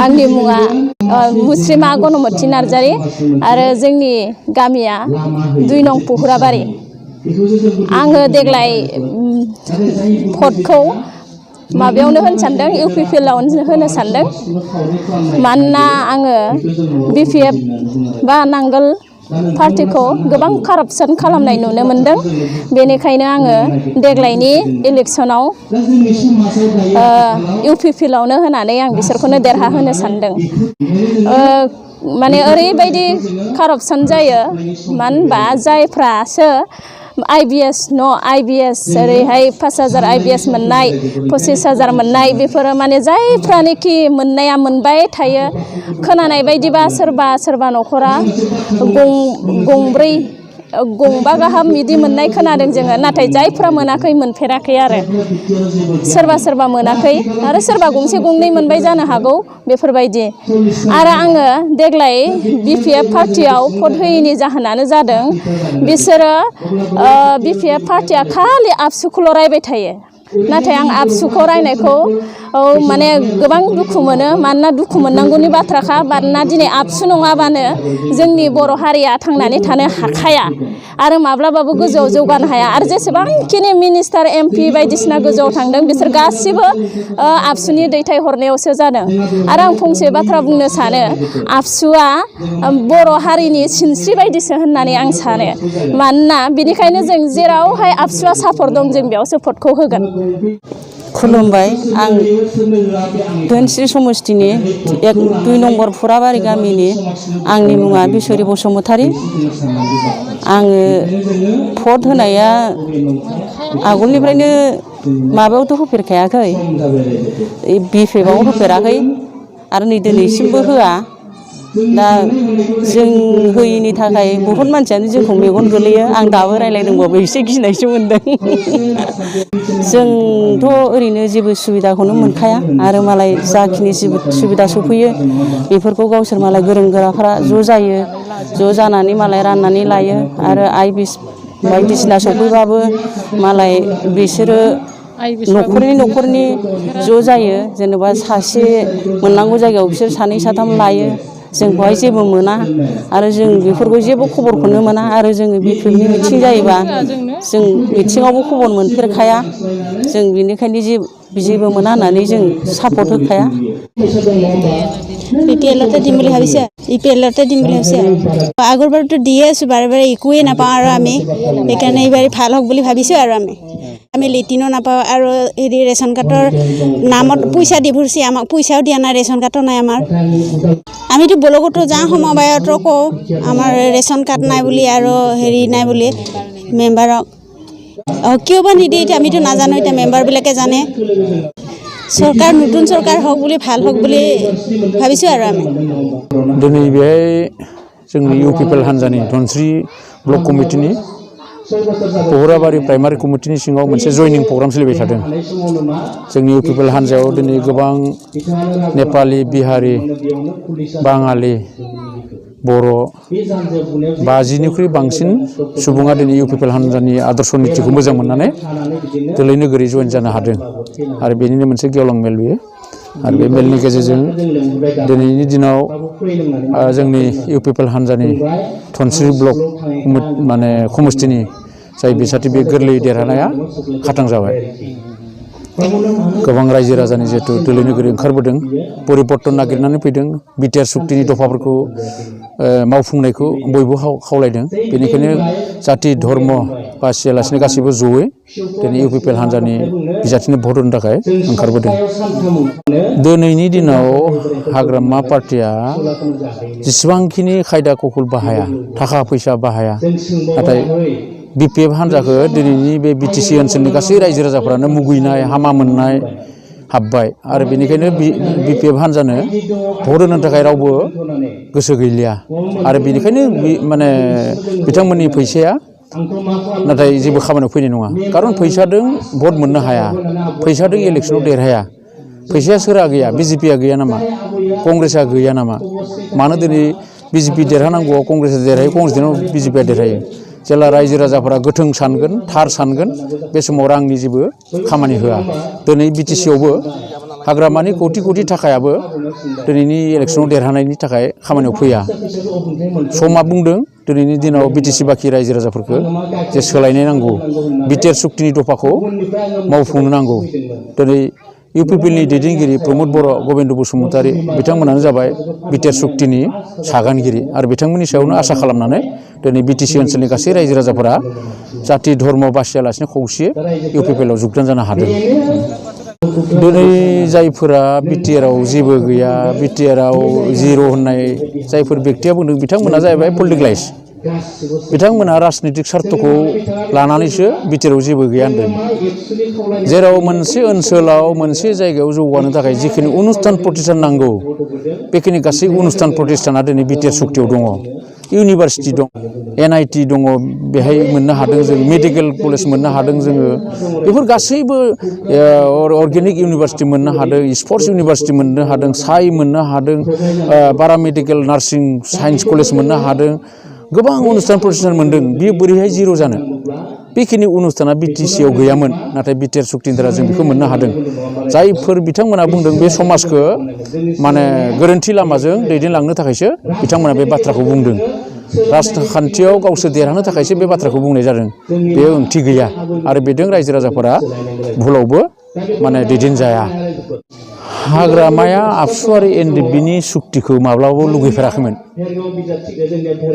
आंनि मुङा मुस्रिमा गनमति नार्जारी आरो जोंनि गामिया 2 नं पुहुराबारि। आङो देग्लाय भटखौ माबायावनो होनो सानदों, इउपिपिएलआवनो होनो सानदों। मानोना आङो बिपिएफ बा नांगोल पार्टिखौ गोबां कारापसन खालामनाय नुनो मोनदों। बेनिखायनो आङो देग्लायनि इलेक्सनाव इउपिपिएलआवनो होनानै आं बिसोरखौनो देरहाहोनो सानदों। माने ओरैबायदि कारापसन जायो, मानो होनबा जायफ्रासो आइबिएस ओरैहाय 5,000 आइबिएस मोननाय, 25,000 मोननाय, बेफोरो माने जायफ्रानोखि मोननाया मोनबाय थायो। खोनानाय बायदिबा सोरबा न'खरा गंब्रै गंबा गाहाम बिदि मोननाय खोनादों जोङो। नाथाय जायफ्रा मोनाखै, मोनफेराखै आरो सोरबा मोनाखै आरो सोरबा गंसे गंनै मोनबाय जानो हागौ बेफोरबायदि। आरो आङो देग्लाय बिपिएफ पार्टियाव भट होयैनि जाहोनानो जादों बिसोरो बिपिएफ पार्टिया खालि आबसुखौल' रायबाय थायो। नाथाय आं आबसुखौ रायनायखौ माने गोबां दुखु मोनो। मानोना दुखु मोननांगौनि बाथ्राखा। मानोना दिनै आबसु नङाबानो जोंनि बर' हारिया थांनानै थानो हाखाया आरो माब्लाबाबो गोजौआव जौगानो हाया। आरो जेसेबांखिनि मिनिस्टार MP बायदिसिना गोजौआव थांदों, बिसोर गासिबो आबसुनि दैथायहरनायावसो जादों। आरो आं फंसे बाथ्रा बुंनो सानो, आबसुआ बर' हारिनि सिनस्रि बायदिसो होननानै आं सानो। मानोना बेनिखायनो जों जेरावहाय आबसुआ सापर्ट दं, जों बेयावसो भटखौ होगोन। खुलुमबाय। आं धोनस्री समस्तिनि 2 नम्बर पुराबारि गामिनि। आंनि मुङा बिसरि बसुमतारी। आङो भट होनाया आगोलनिफ्रायनो माबायावथ' होफेरखायाखै, बिपिएफआव होफेराखै आरो नै दिनैसिमबो होआ। दा जों होयैनि थाखाय बहुत मानसियानो जोंखौ मेगन गोलैयो। आं दाबो रायज्लायदोंबाबो एसे गिनायसो मोनदों। जोंथ' ओरैनो जेबो सुबिदाखौनो मोनखाया आरो मालाय जाखिनि सुबिदा सफैयो बेफोरखौ गावसोर मालाय गोरों गोराफ्रा ज' जायो, ज' जानानै मालाय राननानै लायो। आरो आइबिस बायदिसिना सफैबाबो मालाय बिसोरो न'खरनि ज' जायो। जेनेबा सासे मोननांगौ जायगायाव बिसोर 2 साथाम लायो। जोंखौहाय जेबो मोना आरो जों बेफोरखौ जेबो खबरखौनो मोना। आरो जोङो बिपिएफनि मिथिं जायोबा जों मिथिङावबो खबर मोनफेरखाया। जों बेनिखायनो जेबो मोना होननानै जों सापर्ट होखाया। বিপিএলতে দিম বুলি ভাবিছে, ইপিএলতে দিম বুলি ভাবিছে। আগৰবাৰতো দিয়ে আছোঁ, বাৰে একোৱেই নাপাওঁ আৰু আমি সেইকাৰণে এইবাৰ ভাল হওক বুলি ভাবিছোঁ। আৰু আমি লেট্ৰিনো নাপাওঁ আৰু হেৰি ৰেচন কাৰ্ডৰ নামত পইচা দি ফুৰিছে, আমাক পইচাও দিয়া নাই, ৰেচন কাৰ্ডো নাই আমাৰ। আমিতো ব্লকতো যাওঁ, সমবায়তো কওঁ আমাৰ ৰেচন কাৰ্ড নাই বুলি আৰু হেৰি নাই বুলি মেম্বাৰক। কিয় বা নিদিয়ে এতিয়া আমিতো নাজানো, এতিয়া মেম্বাৰবিলাকে জানে। চৰকাৰ নতুন চৰকাৰ হওক বুলি, ভাল হওক বুলি ভাবিছোঁ। আৰু আমি दिनै बेहाय जोंनि इउपिपिएल हान्जानि धोनस्री ब्लक कमिटिनि पुहुराबारि प्राइमारि कमिटिनि सिङाव मोनसे जयनिं प्रग्राम सोलिबाय थादों। जोंनि इउपिपिएल हान्जायाव दिनै गोबां नेपालि, बिहारि, बाङालि, बर' 50निख्रुइ बांसिन सुबुङा दिनै इउपिपिएल हान्जानि आदर्श नीतिखौ मोजां मोननानै दोलै नोगोरै जइन जानो हादों। आरो बेनिनो मोनसे गेवलां मेल बेयो। आरो बे मेलनि गेजेरजों दिनैनि दिनाव जोंनि इउपिपिएल हान्जानि धोनस्री ब्लक माने समस्तिनि जाय बिसाथि, बे गोरलै देरहानाया खाथां जाबाय। गोबां रायजो राजानि जिहेतु दोलै नोगोरै ओंखारबोदों, परिबर्तन नागिरनानै फैदों, बिटिआर सुक्तिनि दफाफोरखौ मावफुंनायखौ बयबो खावलायदों। बेनिखायनो जाति धर्म बासियालासिनो गासैबो जयै दिनै इउपिपिएल हान्जानि बिजाथिनो भट होनो थाखाय ओंखारबोदों। दिनैनि दिनाव हाग्रामा पार्टिया जेसेबांखिनि खायदा कौशल बाहाया, थाखा फैसा बाहाया, नाथाय बिपिएफ हान्जाखौ दिनैनि बे बिटिसि ओनसोलनि गासै रायजो राजाफ्रानो मुगैनाय, हामा मोननाय हाब्बाय। आरो बेनिखायनो बिपिएफ हान्जानो भट होनो थाखाय रावबो गोसो गैलिया। आरो बेनिखायनो माने बिथांमोननि फैसाया नाथाय जेबो खामानियाव फैनाय नङा। खारन फैसाजों भट मोननो हाया, फैसाजों इलेक्सनाव देरहाया। फैसाया सोरहा गैया? बिजेपिया गैया नामा? कंग्रेसआ गैया नामा? मानो दिनै बिजेपि देरहानांगौआव कंग्रेसआ देरहायो, कंग्रेस देरहानांगौआव बिजेपिया देरहायो? जेला रायजो राजाफोरा गोथों सानगोन, थार सानगोन, बे समाव रांनि जेबो खामानि होआ। दिनै बिटिसियावबो हाग्रामानि कौटि कौटि थाखायाबो दिनैनि इलेक्सनाव देरहानायनि थाखाय खामानियाव फैया समा बुंदों दिनैनि दिनाव बिटिसि बाखि रायजो राजाफोरखौ जे सोलायनाय नांगौ बिटिआर सुक्तिनि दफाखौ मावफुंनो नांगौ दिनै इउपिपिएलनि दैदेनगिरि प्रमद बर' गबिन्द बसुमतारी बिथांमोनानो जाबाय बिटिआर सुक्तिनि सागानगिरि आरो बिथांमोननि सायावनो आसा खालामनानै दिनै बिटिसि ओनसोलनि गासै रायजो राजाफोरा जाति धर्म बासियालासिनो खौसेयै इउपिपिएलआव जुगदान जानो हादों दिनै जायफोरा बिटिआरआव जेबो गैया बिटिआरआव जिर' होननाय जायफोर बेक्तिया बुंदों बिथांमोना जाहैबाय पलिटिकेलाइज बिथांमोना राजनितिक सार्थखौ लानानैसो बिटिआरआव जेबो गैया होनदों जेराव मोनसे ओनसोलाव मोनसे जायगायाव जौगानो थाखाय जिखिनि अनुस्थान प्रतिष्ठान नांगौ बेखिनि गासै अनुस्थान प्रतिष्ठाना दिनै बिटिआर सुक्तियाव दङ इउनिभारसिटि दं NIT दङ बेहाय मोननो हादों जों मेडिकेल कलेज मोननो हादों जोङो बेफोर गासैबो अर्गेनिक इउनिभारसिटि मोननो हादों स्पर्ट्स इउनिभारसिटि मोननो हादों साइ मोननो हादों पारामेडिकेल नार्सिं साइन्स कलेज मोननो हादों गोबां अनुस्थान प्रतिष्ठान मोनदों बियो बोरैहाय जिर' जानो बेखिनि अनुस्थाना बिटिसिआव गैयामोन नाथाय बिटिआर सुक्तिनि दारा जों बेखौ मोननो हादों जायफोर बिथांमोना बुंदों बे समाजखौ माने गोरोन्थि लामाजों दैदेनलांनो थाखायसो बिथांमोना बे बाथ्राखौ बुंदों राजखान्थियाव गावसोर देरहानो थाखायसो बे बाथ्राखौ बुंनाय जादों बे ओंथि गैया आरो बेजों रायजो राजाफोरा भुलावबो माने दैदेनजाया हाग्रामाया आबसु आरो एनडिएफबिनि सुक्तिखौ माब्लाबाबो लुगैफेराखैमोन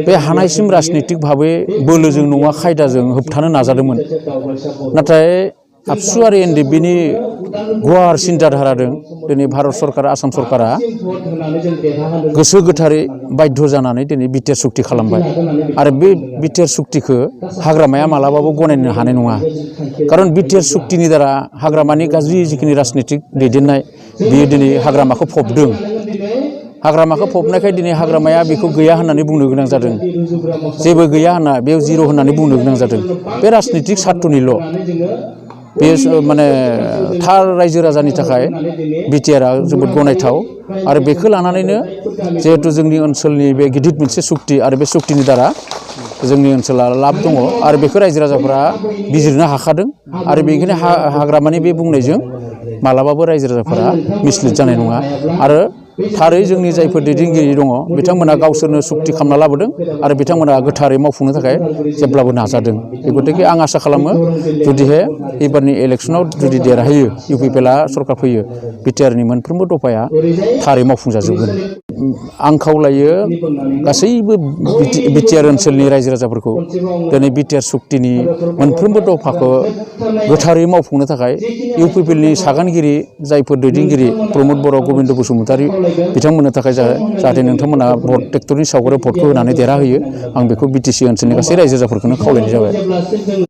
बे हानायसिम राजनितिक भाबै बोलोजों नङा खायदाजों होबथानो नाजादोंमोन नाथाय आबसु आरो एनडिएफबिनि गुवार सिन्ताधाराजों दिनै भारत सरकार आसाम सरकारा गोसो गोथारै बाध्य जानानै दिनै बिटिआर सुक्ति खालामबाय आरो बे बिटिआर सुक्तिखौ हाग्रामाया मालाबाबो गनायनो हानाय नङा खारन बिटिआर सुक्तिनि दारा हाग्रामानि गाज्रि जिखिनि राजनितिक दैदेननाय बियो दिनै हाग्रामाखौ फबदों हाग्रामाखौ फबनायखाय दिनै हाग्रामाया बेखौ गैया होननानै बुंनो गोनां जादों जेबो गैया होनना बेयाव जिर' होननानै बुंनो गोनां जादों बे राजनितिक सार्थनिल' बे माने थार रायजो राजानि थाखाय बिटिआरआ जोबोद गनायथाव आरो बेखौ लानानैनो जिहेतु जोंनि ओनसोलनि बे गिदिर मोनसे सुक्ति आरो बे सुक्तिनि दारा जोंनि ओनसोला लाब दङ आरो बेखौ रायजो राजाफोरा बिजिरनो हाखादों आरो बेनिखायनो हाग्रामानि बे बुंनायजों मालाबाबो रायजो राजाफोरा मिसलिड जानाय नङा आरो थारै जोंनि जायफोर दैदेनगिरि दङ बिथांमोना गावसोरनो सुक्ति खालामना लाबोदों आरो बिथांमोना गोथारै मावफुंनो थाखाय जेब्लाबो नाजादों गतिके आं आसा खालामो जुदिहे एबारनि इलेक्सनाव जुदि देरहायो इउपिपिएलआ सरकार फैयो बिटिआरनि मोनफ्रोमबो दफाया थारै मावफुंजाजोबगोन आं खावलायो गासैबो बिटिआर ओनसोलनि रायजो राजाफोरखौ दिनै बिटिआर सुक्तिनि मोनफ्रोमबो दफाखौ गोथारै मावफुंनो थाखाय इउपिपिएलनि सागानगिरि जायफोर दैदेनगिरि प्रमद बर' गबिन्द बसुमतारी बिथांमोननो थाखाय जाहाथे नोंथांमोना भट ट्रेक्टरनि सावगारियाव भटखौ होनानै देरहाहोयो आं बेखौ बिटिसि ओनसोलनि गासै रायजो राजाफोरखौनो खावलायनाय जाबाय